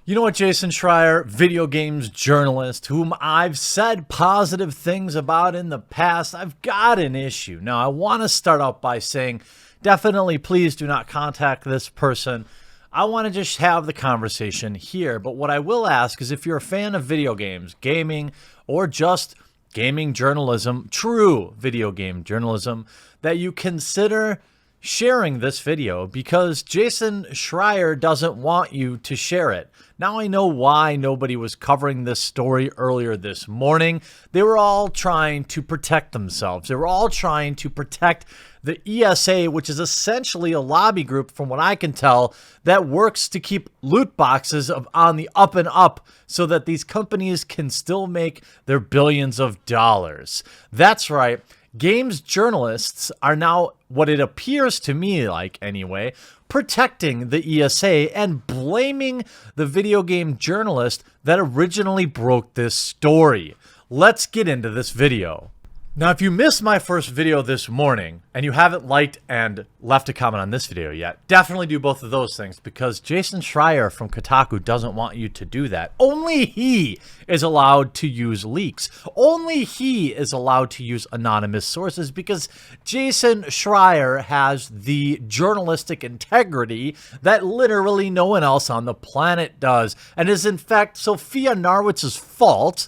You know what, Jason Schreier, video games journalist, whom I've said positive things about in the past, I've got an issue. Now, I want to start out by saying, definitely please do not contact this person. I want to just have the conversation here. But what I will ask is if you're a fan of video games, gaming, or just gaming journalism, true video game journalism, that you consider sharing this video because Jason Schreier doesn't want you to share it. Now I know why nobody was covering this story earlier this morning. They were all trying to protect themselves. They were all trying to protect the ESA, which is essentially a lobby group, from what I can tell, that works to keep loot boxes on the up and up so that these companies can still make their billions of dollars. That's right. Games journalists are now, what it appears to me like anyway, protecting the ESA and blaming the video game journalist that originally broke this story. Let's get into this video. Now, if you missed my first video this morning and you haven't liked and left a comment on this video yet, definitely do both of those things because Jason Schreier from Kotaku doesn't want you to do that. Only he is allowed to use leaks. Only he is allowed to use anonymous sources because Jason Schreier has the journalistic integrity that literally no one else on the planet does. And is in fact Sophia Narwitz's fault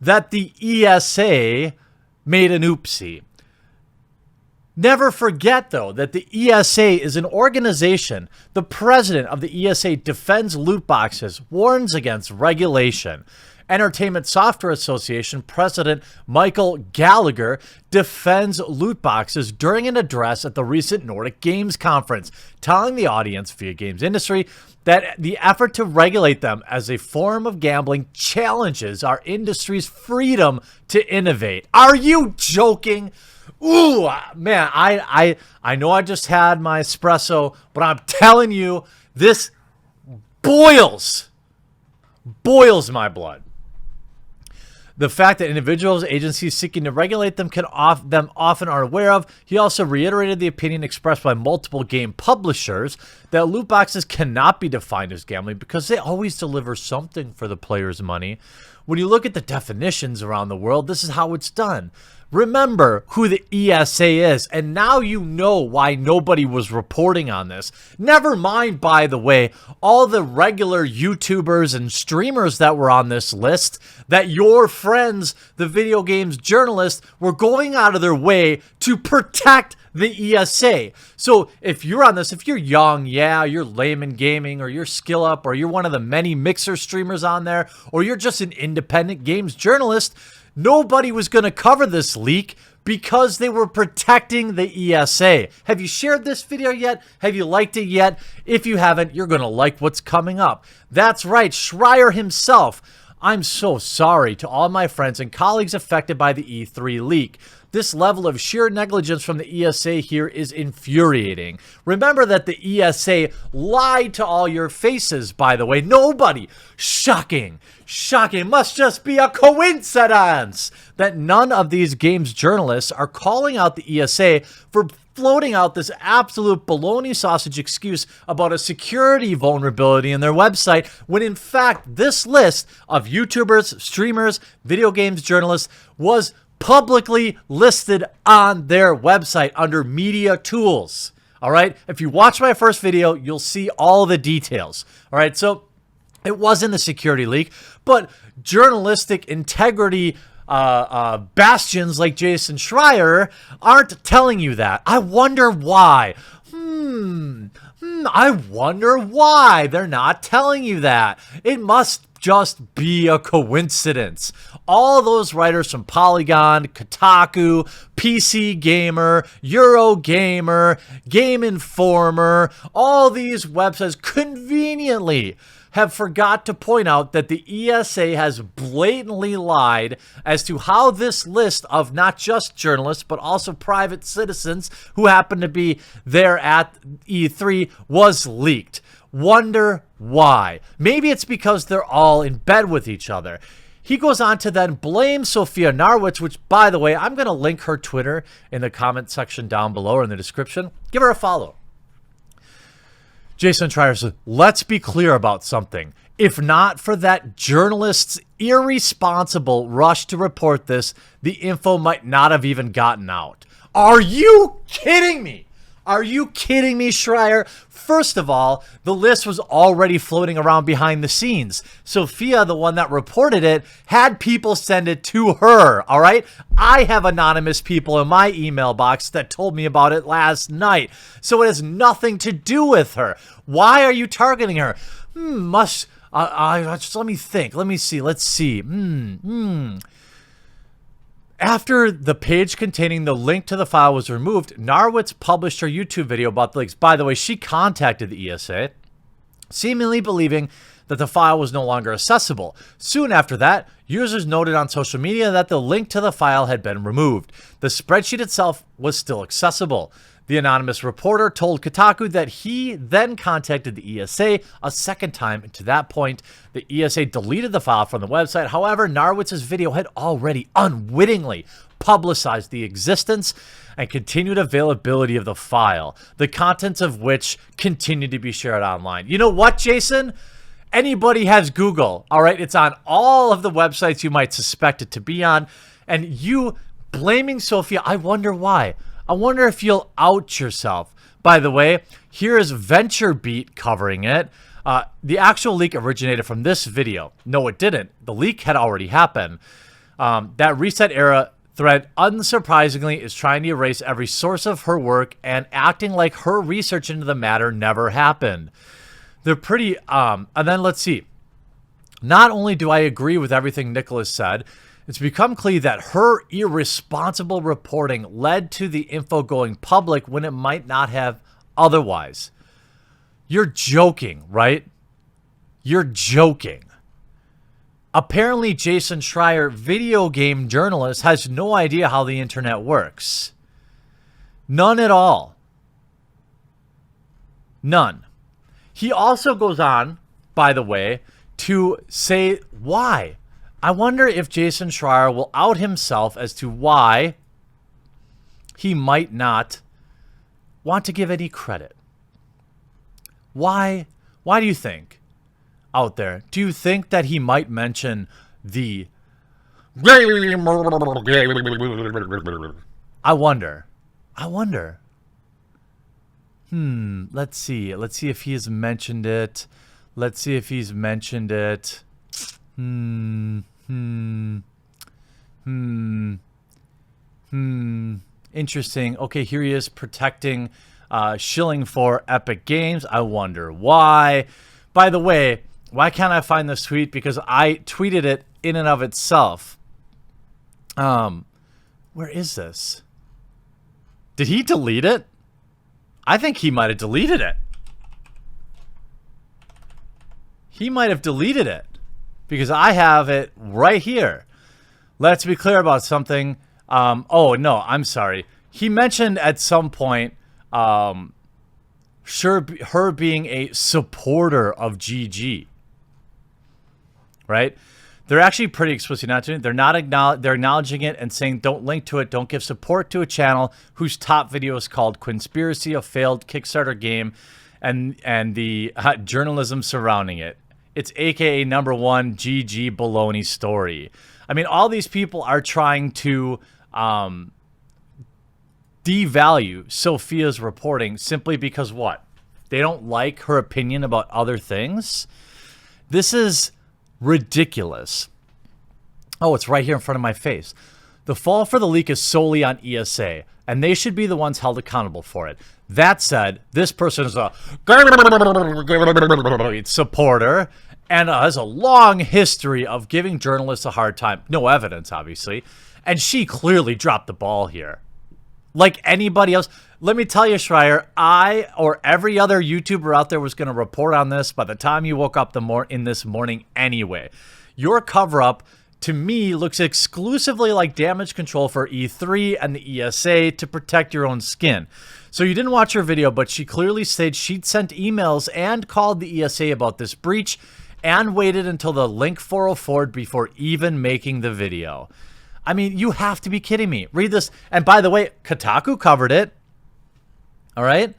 that the ESA made an oopsie. Never forget, though, that the ESA is an organization. The president of the ESA defends loot boxes, warns against regulation. Entertainment Software Association President Michael Gallagher defends loot boxes during an address at the recent Nordic Games Conference, telling the audience via games industry that the effort to regulate them as a form of gambling challenges our industry's freedom to innovate. Are you joking? Ooh, man, I know I just had my espresso, but I'm telling you, this boils my blood. The fact that individuals, agencies seeking to regulate them often are aware of. He also reiterated the opinion expressed by multiple game publishers that loot boxes cannot be defined as gambling because they always deliver something for the player's money. When you look at the definitions around the world, this is how it's done. Remember who the ESA is, and now you know why nobody was reporting on this. Never mind, by the way, all the regular YouTubers and streamers that were on this list that your friends, the video games journalists, were going out of their way to protect the ESA. So if you're on this, if you're young, yeah, you're layman gaming, or you're skill up, or you're one of the many mixer streamers on there, or you're just an independent games journalist, nobody was going to cover this leak because they were protecting the ESA. Have you shared this video yet? Have you liked it yet? If you haven't, you're going to like what's coming up. That's right, Schreier himself. I'm so sorry to all my friends and colleagues affected by the E3 leak. This level of sheer negligence from the ESA here is infuriating. Remember that the ESA lied to all your faces, by the way. Nobody. Shocking. Shocking. Must just be a coincidence that none of these games journalists are calling out the ESA for floating out this absolute baloney sausage excuse about a security vulnerability in their website, when in fact this list of YouTubers, streamers, video games journalists was publicly listed on their website under media tools. All right. If you watch my first video, you'll see all the details. All right. So it wasn't a security leak, but journalistic integrity bastions like Jason Schreier aren't telling you that. I wonder why. I wonder why they're not telling you that. It must just be a coincidence. All those writers from Polygon, Kotaku, PC Gamer, Eurogamer, Game Informer, all these websites conveniently have forgot to point out that the ESA has blatantly lied as to how this list of not just journalists, but also private citizens who happen to be there at E3 was leaked. Wonder why? Maybe it's because they're all in bed with each other. He goes on to then blame Sophia Narwitz, which, by the way, I'm going to link her Twitter in the comment section down below or in the description. Give her a follow. Jason Schreier says, let's be clear about something. If not for that journalist's irresponsible rush to report this, the info might not have even gotten out. Are you kidding me? Are you kidding me, Schreier? First of all, the list was already floating around behind the scenes. Sophia, the one that reported it, had people send it to her, all right? I have anonymous people in my email box that told me about it last night. So it has nothing to do with her. Why are you targeting her? Just let me think. Let me see. Let's see. After the page containing the link to the file was removed, Narwitz published her YouTube video about the links. By the way, she contacted the ESA, seemingly believing that the file was no longer accessible. Soon after that, users noted on social media that the link to the file had been removed. The spreadsheet itself was still accessible. The anonymous reporter told Kotaku that he then contacted the ESA a second time, and to that point, the ESA deleted the file from the website. However, Narwitz's video had already unwittingly publicized the existence and continued availability of the file, the contents of which continued to be shared online. You know what, Jason? Anybody has Google, all right? It's on all of the websites you might suspect it to be on, and you blaming Sophia, I wonder why. I wonder if you'll out yourself. By the way, here is VentureBeat covering it. The actual leak originated from this video. No, it didn't. The leak had already happened. That Reset Era thread, unsurprisingly, is trying to erase every source of her work and acting like her research into the matter never happened. They're pretty... and then let's see. Not only do I agree with everything Nicholas said, it's become clear that her irresponsible reporting led to the info going public when it might not have otherwise. You're joking, right? You're joking. Apparently, Jason Schreier, video game journalist, has no idea how the internet works. None at all. None. He also goes on, by the way, to say why. I wonder if Jason Schreier will out himself as to why he might not want to give any credit. Why do you think out there? Do you think that he might mention the... I wonder. Let's see. Let's see if he has mentioned it. Interesting. Okay, here he is protecting shilling for Epic Games. I wonder why. By the way, why can't I find this tweet? Because I tweeted it in and of itself. Where is this? Did he delete it? I think he might have deleted it. He might have deleted it. Because I have it right here. Let's be clear about something. Oh, no, I'm sorry. He mentioned at some point her being a supporter of GG. Right? They're actually pretty explicit not to. They're acknowledging it and saying don't link to it, don't give support to a channel whose top video is called Conspiracy, a failed Kickstarter game, and the journalism surrounding it. It's AKA #1 GG baloney story. I mean, all these people are trying to devalue Sophia's reporting simply because what? They don't like her opinion about other things? This is ridiculous. Oh, it's right here in front of my face. The fall for the leak is solely on ESA, and they should be the ones held accountable for it. That said, this person is a supporter and has a long history of giving journalists a hard time. No evidence, obviously. And she clearly dropped the ball here. Like anybody else. Let me tell you, Schreier, I or every other YouTuber out there was going to report on this by the time you woke up in this morning anyway. Your cover-up, to me, looks exclusively like damage control for E3 and the ESA to protect your own skin. So you didn't watch her video, but she clearly said she'd sent emails and called the ESA about this breach and waited until the link 404 before even making the video. I mean, you have to be kidding me. Read this. And by the way, Kotaku covered it. All right?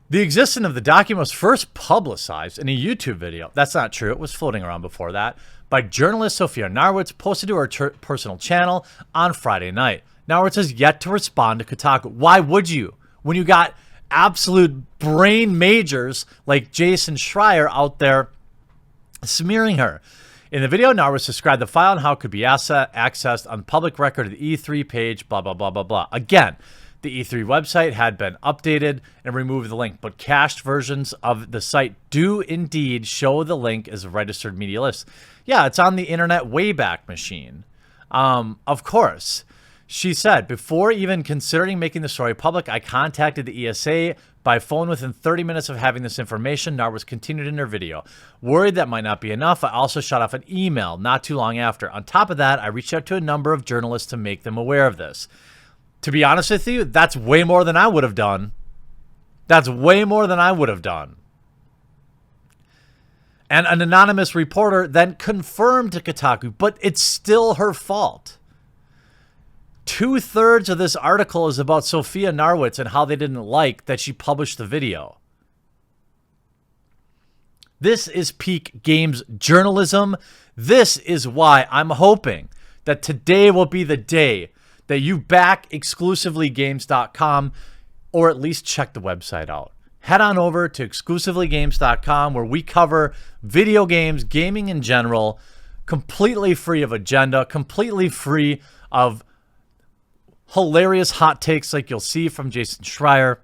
The existence of the document was first publicized in a YouTube video. That's not true. It was floating around before that by journalist Sophia Narwitz, posted to her personal channel on Friday night. Narwitz has yet to respond to Kotaku. Why would you? When you got absolute brain majors like Jason Schreier out there smearing her. In the video, Narwitz described the file and how it could be accessed on public record of the E3 page, blah, blah, blah, blah, blah. Again, the E3 website had been updated and removed the link, but cached versions of the site do indeed show the link as a registered media list. Yeah, it's on the Internet Wayback Machine. Of course. She said, before even considering making the story public, I contacted the ESA by phone within 30 minutes of having this information. Narwitz continued in her video. Worried that might not be enough, I also shot off an email not too long after. On top of that, I reached out to a number of journalists to make them aware of this. To be honest with you, that's way more than I would have done. That's way more than I would have done. And an anonymous reporter then confirmed to Kotaku, but it's still her fault. 2/3 of this article is about Sophia Narwitz and how they didn't like that she published the video. This is peak games journalism. This is why I'm hoping that today will be the day that you back exclusivelygames.com, or at least check the website out. Head on over to exclusivelygames.com, where we cover video games, gaming in general, completely free of agenda, completely free of hilarious hot takes like you'll see from Jason Schreier.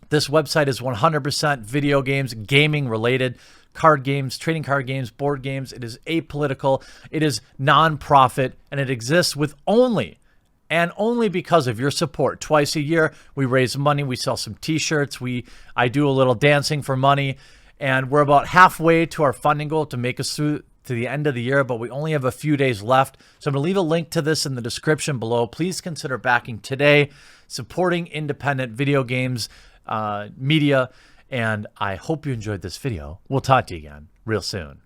This website is 100% video games, gaming related, card games, trading card games, board games. It is apolitical, it is non-profit, and it exists with only because of your support. Twice a year, we raise money. We sell some t-shirts. I do a little dancing for money, and we're about halfway to our funding goal to make us through to the end of the year, but we only have a few days left. So I'm going to leave a link to this in the description below. Please consider backing today, supporting independent video games media, and I hope you enjoyed this video. We'll talk to you again real soon.